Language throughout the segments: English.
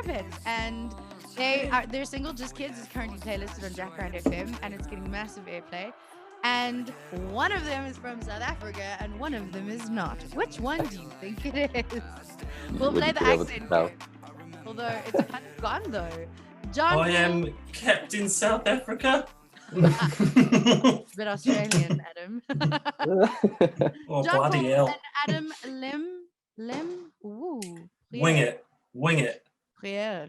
Parapet, and their single "Just Kids" is currently playlisted on Jackground FM, and it's getting massive airplay. And one of them is from South Africa, and one of them is not. Which one do you think it is? We'll play the accent game. Although it's kind of gone though. John, I am kept in South Africa. Bit Australian, Adam. Oh, John bloody Paul hell. and Adam Lim. Ooh. Wing it. Pierre.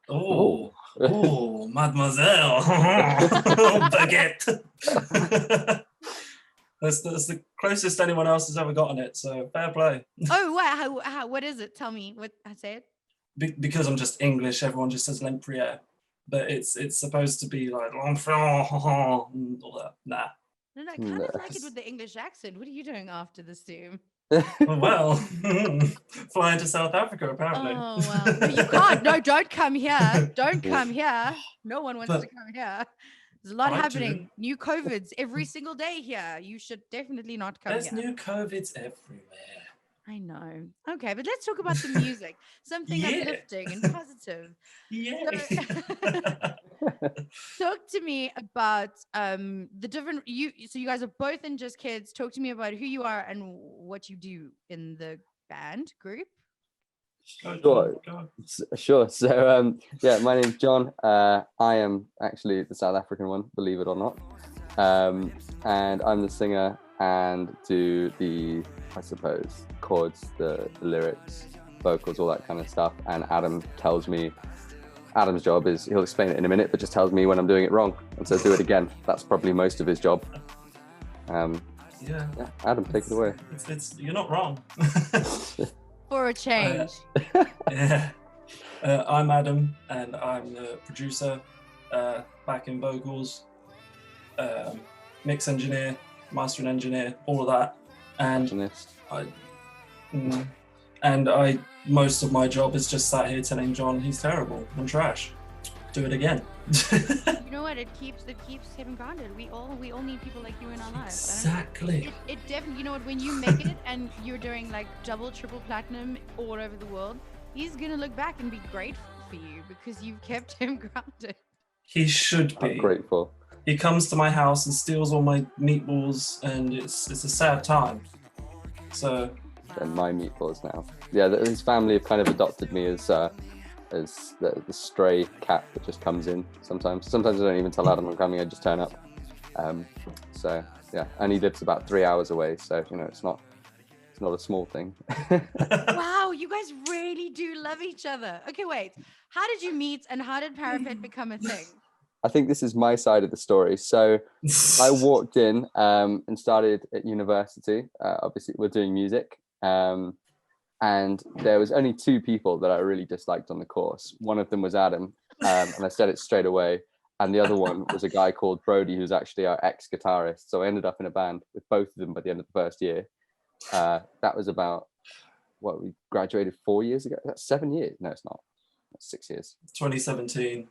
Oh, mademoiselle. Baguette. That's the closest anyone else has ever gotten it, so fair play. Oh, what? What is it? Tell me. What I say it? Because I'm just English, everyone just says Lempriere. But it's supposed to be like l'enfant and all that. Nah. No, I kind of like it with the English accent. What are you doing after this, Zoom? Well, flying to South Africa apparently. Oh well, no, you can't. No, don't come here. Don't come here. No one wants to come here. There's a lot happening. New COVIDs every single day here. You should definitely not come There's here. new COVIDs everywhere. I know. Okay, but let's talk about the music. Something uplifting and positive. Yeah. Talk to me about the different so you guys are both in Just Kids. Talk to me about who you are and what you do in the band group. Sure. So my name's John. I am actually the South African one, believe it or not. And I'm the singer and do the, I suppose, chords, the lyrics, vocals, all that kind of stuff. And Adam's job is, he'll explain it in a minute, but just tells me when I'm doing it wrong and says do it again. That's probably most of his job. Adam, take it away. You're not wrong. For a change. I'm Adam, and I'm the producer, backing vocals, mix engineer, mastering engineer, all of that. And most of my job is just sat here telling John he's terrible and trash. Do it again. You know what? It keeps him grounded. We all need people like you in our lives. Exactly. It definitely. You know what? When you make it and you're doing like double, triple platinum all over the world, he's gonna look back and be grateful for you because you've kept him grounded. He should be. I'm grateful. He comes to my house and steals all my meatballs, and it's a sad time. So. And my meatballs now. Yeah, his family have kind of adopted me as the stray cat that just comes in sometimes. Sometimes I don't even tell Adam I'm coming, I just turn up. So yeah, and he lives about 3 hours away, so you know it's not a small thing. Wow, you guys really do love each other. Okay, wait. How did you meet and how did Parapet become a thing? I think this is my side of the story. So I walked in and started at university. Obviously, we're doing music. And there was only two people that I really disliked on the course. One of them was Adam, and I said it straight away. And the other one was a guy called Brody, who's actually our ex-guitarist. So I ended up in a band with both of them by the end of the first year. That was about, we graduated 4 years ago? That's 7 years. No, it's not. That's 6 years. 2017.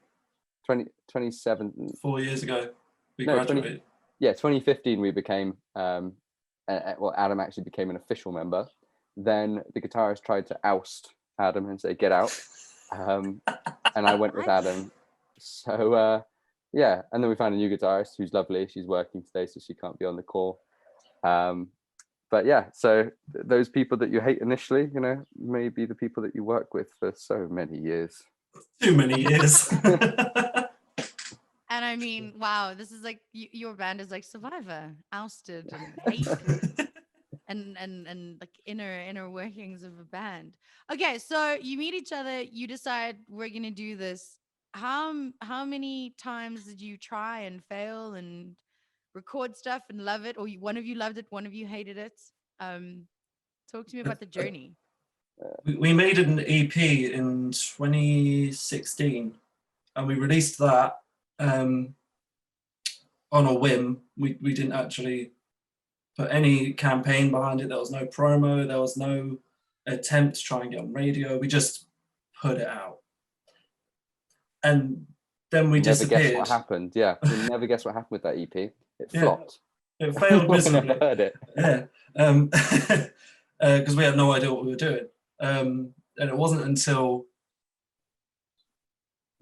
27. 4 years ago, we graduated. 2015 we became, Adam actually became an official member. Then the guitarist tried to oust Adam and say, get out. And I went with Adam. So, and then we found a new guitarist who's lovely. She's working today, so she can't be on the call. But yeah, so those people that you hate initially, you know, may be the people that you work with for so many years. Too many years. And I mean, wow, this is like, your band is like Survivor, ousted and hated. And like inner workings of a band. Okay, so you meet each other, you decide we're gonna do this. How many times did you try and fail and record stuff and love it, or one of you loved it, one of you hated it? Talk to me about the journey. We made an EP in 2016, and we released that on a whim. We didn't actually put any campaign behind it. There was no promo. There was no attempt to try and get on radio. We just put it out. And then we disappeared. Never guess what happened. Yeah, we never guess what happened with that EP. It flopped. It failed miserably. Never heard it. Yeah, because we had no idea what we were doing. And it wasn't until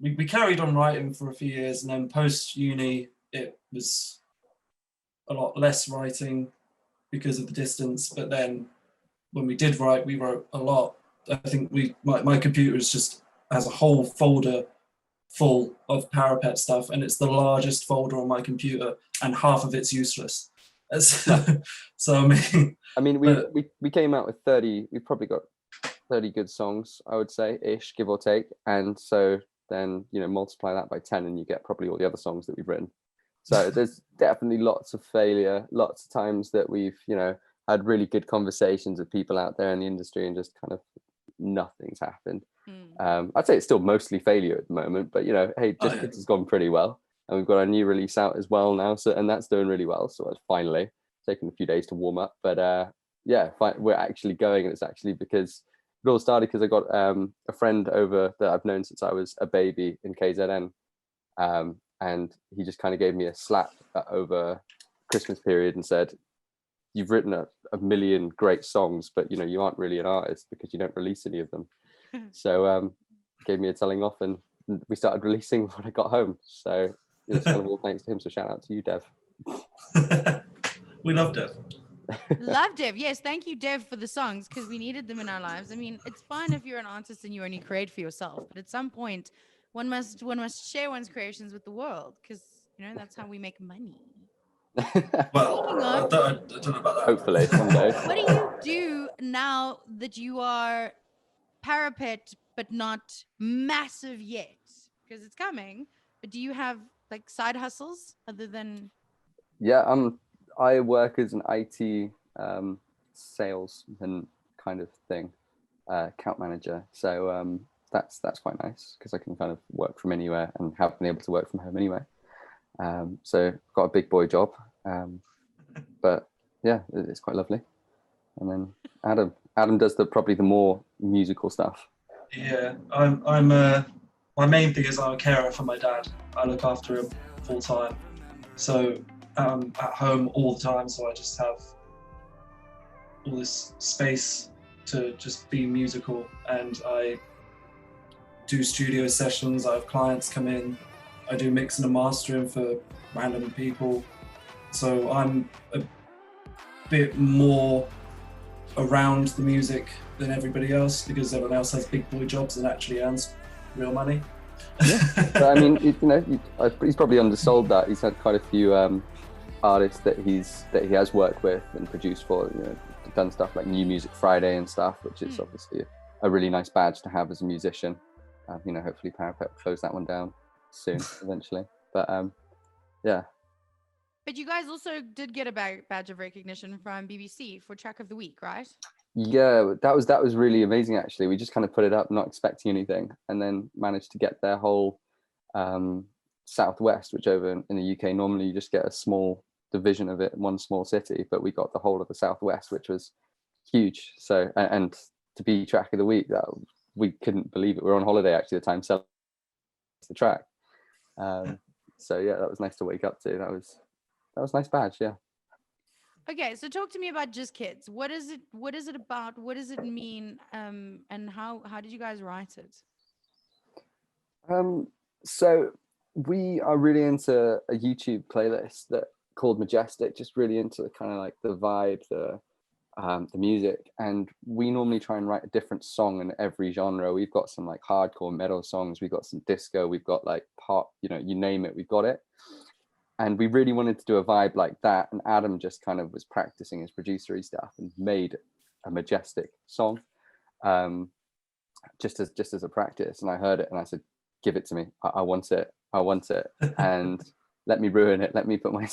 we carried on writing for a few years, and then post uni it was a lot less writing because of the distance. But then when we did write, we wrote a lot. I think my computer is just has a whole folder full of Parapet stuff, and it's the largest folder on my computer, and half of it's useless. So I mean, we came out with 30. We probably got 30 good songs, I would say, ish, give or take. And so then, you know, multiply that by 10 and you get probably all the other songs that we've written. So there's definitely lots of failure, lots of times that we've, you know, had really good conversations with people out there in the industry and just kind of nothing's happened. I'd say it's still mostly failure at the moment, but you know, hey, Just Kids has gone pretty well, and we've got our new release out as well now, so and that's doing really well. So it's finally taken a few days to warm up, but yeah, we're actually going, and it's actually because it all started because I got a friend over that I've known since I was a baby in KZN, and he just kind of gave me a slap over Christmas period and said, "You've written a million great songs, but you know you aren't really an artist because you don't release any of them." So gave me a telling off, and we started releasing when I got home. So it's kind of all thanks to him. So shout out to you, Dev. We love Dev. Love Dev. Yes, thank you, Dev, for the songs because we needed them in our lives. I mean, it's fine if you're an artist and you only create for yourself, but at some point, one must share one's creations with the world because you know that's how we make money. Well, I don't know about that. Hopefully one day. What do you do now that you are Parapet, but not massive yet? Because it's coming. But do you have like side hustles other than? Yeah, I work as an IT salesman kind of thing, account manager. So that's quite nice because I can kind of work from anywhere and have been able to work from home anyway. So I've got a big boy job, but yeah, it's quite lovely. And then Adam does probably the more musical stuff. Yeah, I'm my main thing is I'm a carer for my dad. I look after him full time, so I'm at home all the time. So I just have all this space to just be musical, and I do studio sessions. I have clients come in. I do mixing and mastering for random people. So I'm a bit more around the music than everybody else because everyone else has big boy jobs and actually earns real money. Yeah. But I mean, he's probably undersold that. He's had quite a few artists that he has worked with and produced for. You know, done stuff like New Music Friday and stuff, which is obviously a really nice badge to have as a musician. You know, hopefully Parapet will close that one down soon, eventually. But yeah. But you guys also did get a badge of recognition from BBC for Track of the Week, right? Yeah, that was really amazing. Actually, we just kind of put it up, not expecting anything, and then managed to get their whole Southwest, which over in the UK normally you just get a small division of it in one small city, but we got the whole of the Southwest, which was huge. So and to be Track of the Week, that we couldn't believe it. We were on holiday actually at the time, selling the track. So yeah, that was nice to wake up to. That was a nice badge. Yeah. Okay, so talk to me about Just Kids. What is it about? What does it mean? And how did you guys write it? So we are really into a YouTube playlist that called Majestic, just really into kind of like the vibe, the music, and we normally try and write a different song in every genre. We've got some like hardcore metal songs, we've got some disco, we've got like pop, you know, you name it, we've got it. And we really wanted to do a vibe like that. And Adam just kind of was practicing his producery stuff and made a Majestic song, just as a practice. And I heard it and I said, "Give it to me. I want it. I want it." And let me ruin it. Let me put my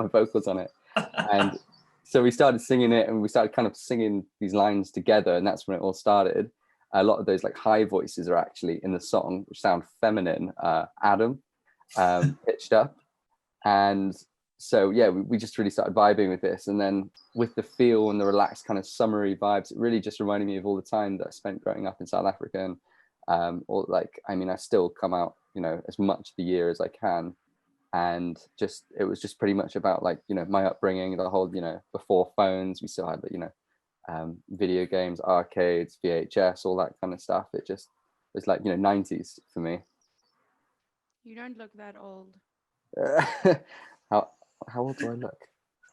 vocals on it. And so we started singing it, and we started kind of singing these lines together. And that's when it all started. A lot of those like high voices are actually in the song, which sound feminine. Adam pitched up. And so yeah, we just really started vibing with this, and then with the feel and the relaxed kind of summery vibes, it really just reminded me of all the time that I spent growing up in South Africa. And or like, I mean, I still come out, you know, as much of the year as I can, and just it was just pretty much about like, you know, my upbringing, the whole, you know, before phones, we still had, you know, video games, arcades, VHS, all that kind of stuff. It just was like, you know, 90s for me. You don't look that old. how how old do I look?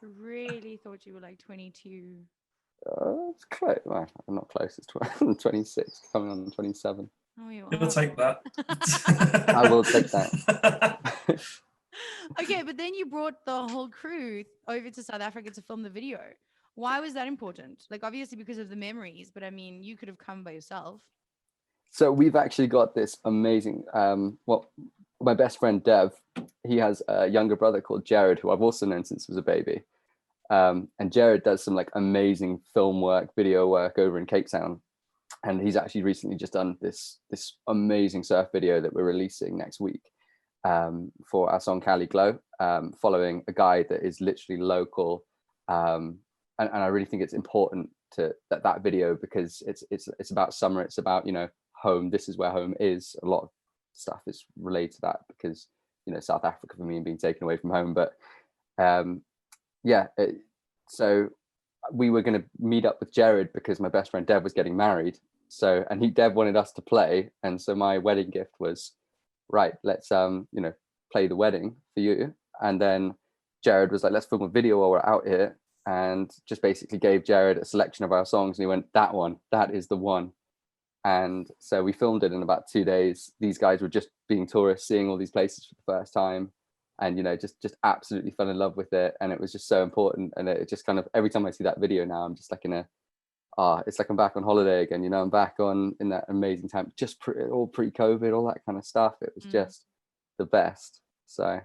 I really thought you were like 22. It's close. Well, I'm not close. It's 26, coming on 27. Oh, you You'll are. take that. I will take that. Okay, but then you brought the whole crew over to South Africa to film the video. Why was that important? Like, obviously because of the memories, but I mean, you could have come by yourself. So we've actually got this amazing. Well, my best friend Dev, he has a younger brother called Jared, who I've also known since he was a baby. And Jared does some like amazing film work, video work over in Cape Town, and he's actually recently just done this amazing surf video that we're releasing next week for our song Cali Glow, following a guy that is literally local, and I really think it's important to that video, because it's about summer, it's about, you know, home. This is where home is. A lot of stuff is related to that, because, you know, South Africa for me and being taken away from home. But yeah, so we were going to meet up with Jared because my best friend Dev was getting married. So, and Dev wanted us to play, and so my wedding gift was, right, let's you know, play the wedding for you. And then Jared was like, let's film a video while we're out here, and just basically gave Jared a selection of our songs, and he went, that is the one. And so we filmed it in about 2 days. These guys were just being tourists, seeing all these places for the first time, and, you know, just absolutely fell in love with it. And it was just so important. And it just kind of, every time I see that video now, I'm just like it's like I'm back on holiday again. You know, I'm back in that amazing time, just all pre-COVID, all that kind of stuff. It was just the best. So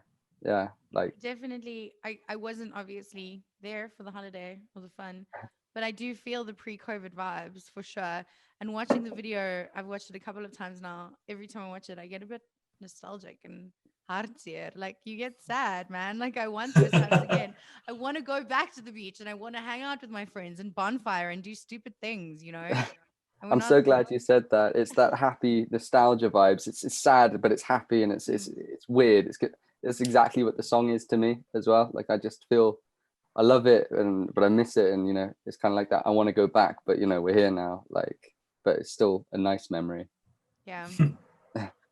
yeah, like Definitely. I wasn't obviously there for the holiday or the fun, but I do feel the pre-COVID vibes for sure. And watching the video, I've watched it a couple of times now. Every time I watch it, I get a bit nostalgic and hartseer. Like, you get sad, man. Like, I want those times again. I want to go back to the beach and I want to hang out with my friends and bonfire and do stupid things, you know? And we're I'm not. so glad you said that. It's that happy nostalgia vibes. It's sad, but it's happy, and it's weird. It's good. It's exactly what the song is to me as well. Like, I just feel I love it, but I miss it, and, you know, it's kind of like that. I want to go back, but, you know, we're here now. Like, but it's still a nice memory. Yeah.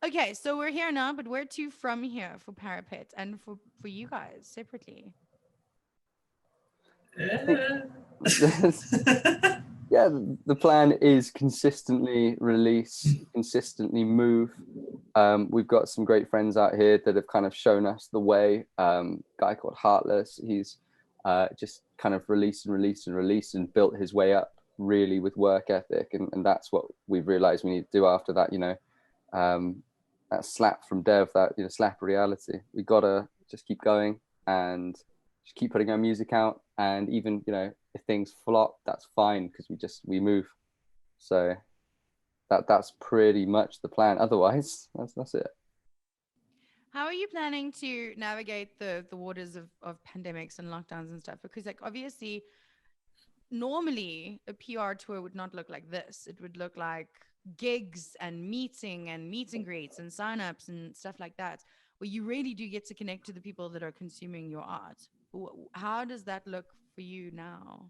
Okay, so we're here now, but where to from here for Parapet and for you guys separately? Yeah, the plan is consistently release, consistently move. We've got some great friends out here that have kind of shown us the way. Guy called Heartless, he's just kind of released and built his way up really with work ethic, and that's what we've realized we need to do after that, you know, that slap from Dev, that, you know, slap of reality. We gotta just keep going and just keep putting our music out, and even, you know, if things flop, that's fine, because we move. So that's pretty much the plan. Otherwise, that's it. How are you planning to navigate the waters of pandemics and lockdowns and stuff? Because, like, obviously, normally a PR tour would not look like this. It would look like gigs and meet and greets and signups and stuff like that, where you really do get to connect to the people that are consuming your art. How does that look for you now?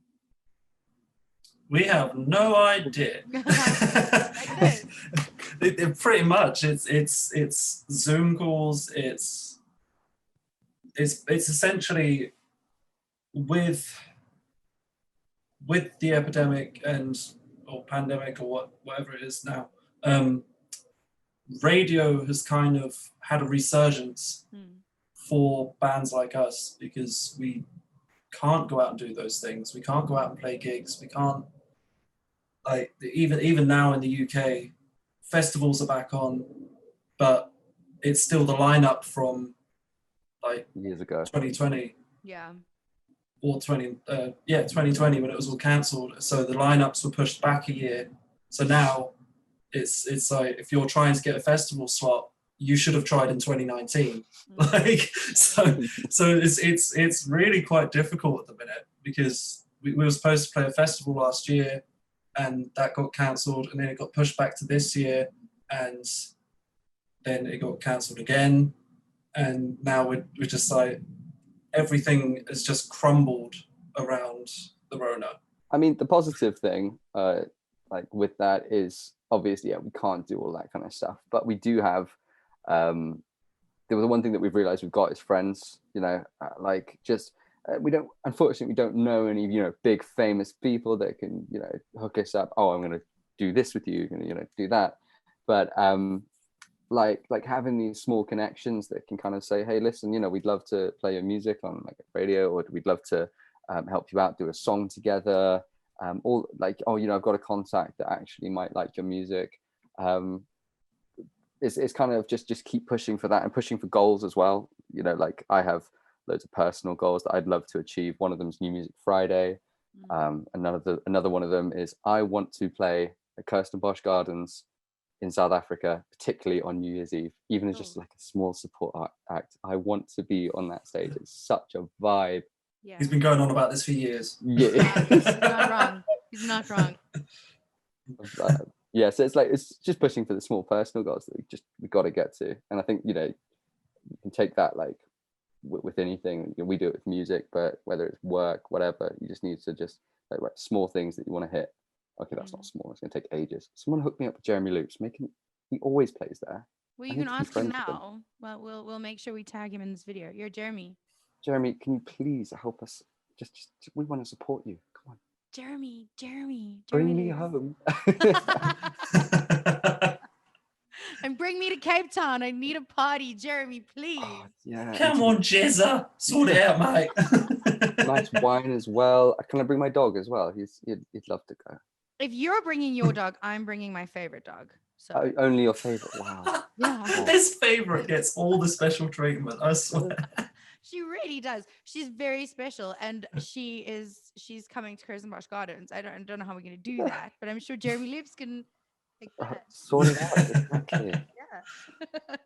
We have no idea. Like this. Pretty much, it's Zoom calls. It's essentially with the epidemic or pandemic or whatever it is now. Radio has kind of had a resurgence for bands like us, because we can't go out and do those things. We can't go out and play gigs. We can't, like, even now in the UK, festivals are back on, but it's still the lineup from like Years ago. 2020. Yeah. Or 2020, when it was all cancelled. So the lineups were pushed back a year. So now it's like, if you're trying to get a festival slot, you should have tried in 2019. Like, so it's really quite difficult at the minute, because we were supposed to play a festival last year, and that got cancelled, and then it got pushed back to this year, and then it got cancelled again, and now we're just like, everything has just crumbled around the Rona. I mean, the positive thing, like with that, is obviously, yeah, we can't do all that kind of stuff, but we do have the one thing that we've realized we've got is friends, like just unfortunately we don't know any big famous people that can hook us up. Oh, I'm going to do this with you, do that. But like having these small connections that can kind of say, hey, listen, we'd love to play your music on like a radio, or we'd love to help you out, do a song together. Or like, oh, I've got a contact that actually might like your music. It's kind of just keep pushing for that and pushing for goals as well. Like I have loads of personal goals that I'd love to achieve. One of them is New Music Friday. Another one of them is I want to play at Kirsten Bosch Gardens in South Africa, particularly on New Year's Eve, even as just like a small support act. I want to be on that stage. It's such a vibe. Yeah. He's been going on about this for years. Yeah. He's not wrong. He's not wrong. Yeah, so it's just pushing for the small personal goals that we got to get to. And I think you can take that like with anything. We do it with music, but whether it's work, whatever, you just need to just like small things that you want to hit. Okay, that's not small. It's going to take ages. Someone hooked me up with Jeremy Loops. He always plays there. Well, you can ask him now. Well, we'll make sure we tag him in this video. You're Jeremy. Jeremy, can you please help us? Just we want to support you. Come on. Jeremy. Bring me home. And bring me to Cape Town. I need a party, Jeremy, please. Oh, yeah. Come on, Jezza. Sort it out, mate. Nice wine as well. Can I bring my dog as well? He'd love to go. If you're bringing your dog, I'm bringing my favorite dog. So only your favorite. Wow. Yeah. His favorite gets all the special treatment, I swear. She really does. She's very special, and she's coming to Kirsten Bosch Gardens. I don't know how we're going to do that, but I'm sure Jeremy Lips can like that. Sort it out. Exactly. Yeah.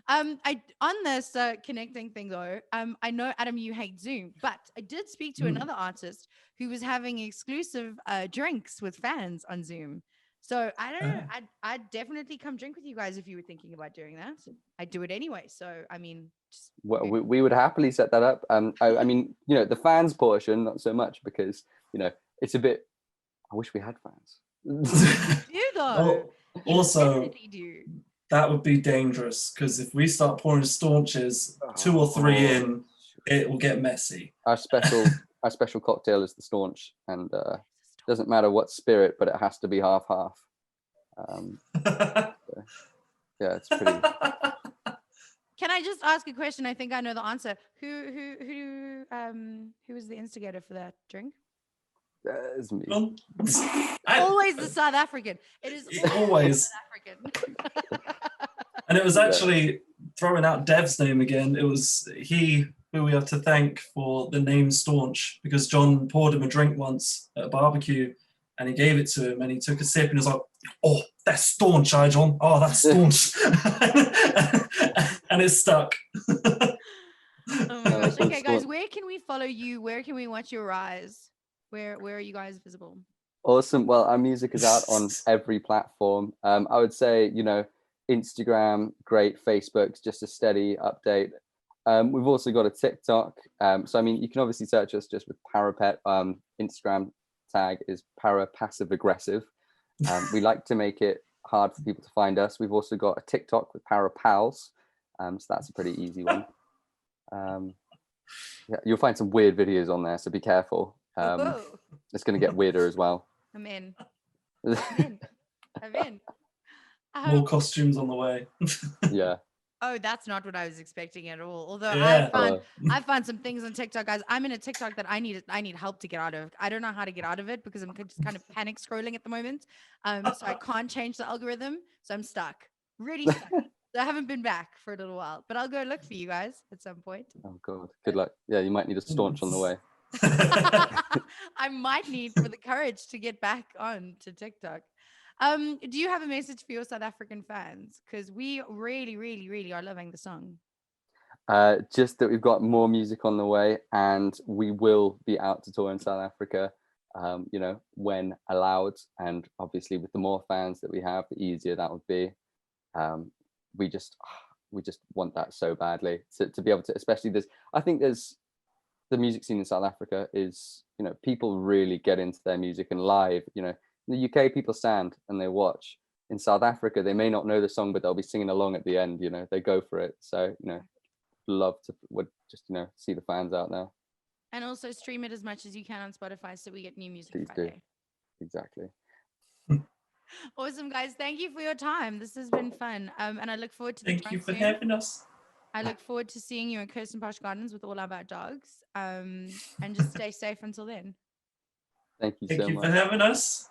I on this connecting thing though, I know Adam, you hate Zoom, but I did speak to another artist who was having exclusive drinks with fans on Zoom. So I don't know. I'd definitely come drink with you guys if you were thinking about doing that. I'd do it anyway. So I mean, well, we would happily set that up. I mean, the fans portion, not so much because it's a bit. I wish we had fans. You do though. Also, do. That would be dangerous because if we start pouring staunches 2 or 3 in, it will get messy. Our special cocktail is the staunch, and doesn't matter what spirit, but it has to be half. Yeah, it's pretty. Can I just ask a question? I think I know the answer. Who was the instigator for that drink? It's me. Always the South African. It is always South African. And it was actually throwing out Dev's name again. It was he who we have to thank for the name Staunch, because John poured him a drink once at a barbecue and he gave it to him and he took a sip and he was like, oh, that's staunch, John. Oh, that's staunch. And it stuck. Oh my gosh. Okay, guys, where can we follow you? Where can we watch your rise? Where are you guys visible? Awesome. Well, our music is out on every platform. I would say, Instagram, great. Facebook's just a steady update. We've also got a TikTok. So, I mean, you can obviously search us just with Parapet. Instagram tag is passive aggressive. We like to make it hard for people to find us. We've also got a TikTok with Parapals. So that's a pretty easy one. Yeah, you'll find some weird videos on there, so be careful. It's going to get weirder as well. I'm in. More costumes on the way. Yeah. Oh, that's not what I was expecting at all. Although Yeah. I found some things on TikTok, guys. I'm in a TikTok that I need help to get out of. I don't know how to get out of it because I'm just kind of panic scrolling at the moment. So I can't change the algorithm. So I'm stuck. Really stuck. So I haven't been back for a little while, but I'll go look for you guys at some point. Oh God. Good luck. Yeah, you might need a staunch on the way. I might need for the courage to get back on to TikTok. Do you have a message for your South African fans? Because we really, really, really are loving the song. Just that we've got more music on the way, and we will be out to tour in South Africa, when allowed. And obviously, with the more fans that we have, the easier that would be. We just want that so badly to be able to, especially I think the music scene in South Africa is, people really get into their music and live. In the UK, people stand and they watch. in South Africa, they may not know the song, but they'll be singing along at the end. You know, they go for it. So love to would just see the fans out there. And also stream it as much as you can on Spotify so we get new music Please Friday. do. Exactly. Awesome, guys. Thank you for your time. This has been fun. And I look forward to the Thank you trunk for soon. having us. I look forward to seeing you in Kirsten Posh Gardens with All About Dogs. And just stay safe until then. Thank you Thank so you much. for having us.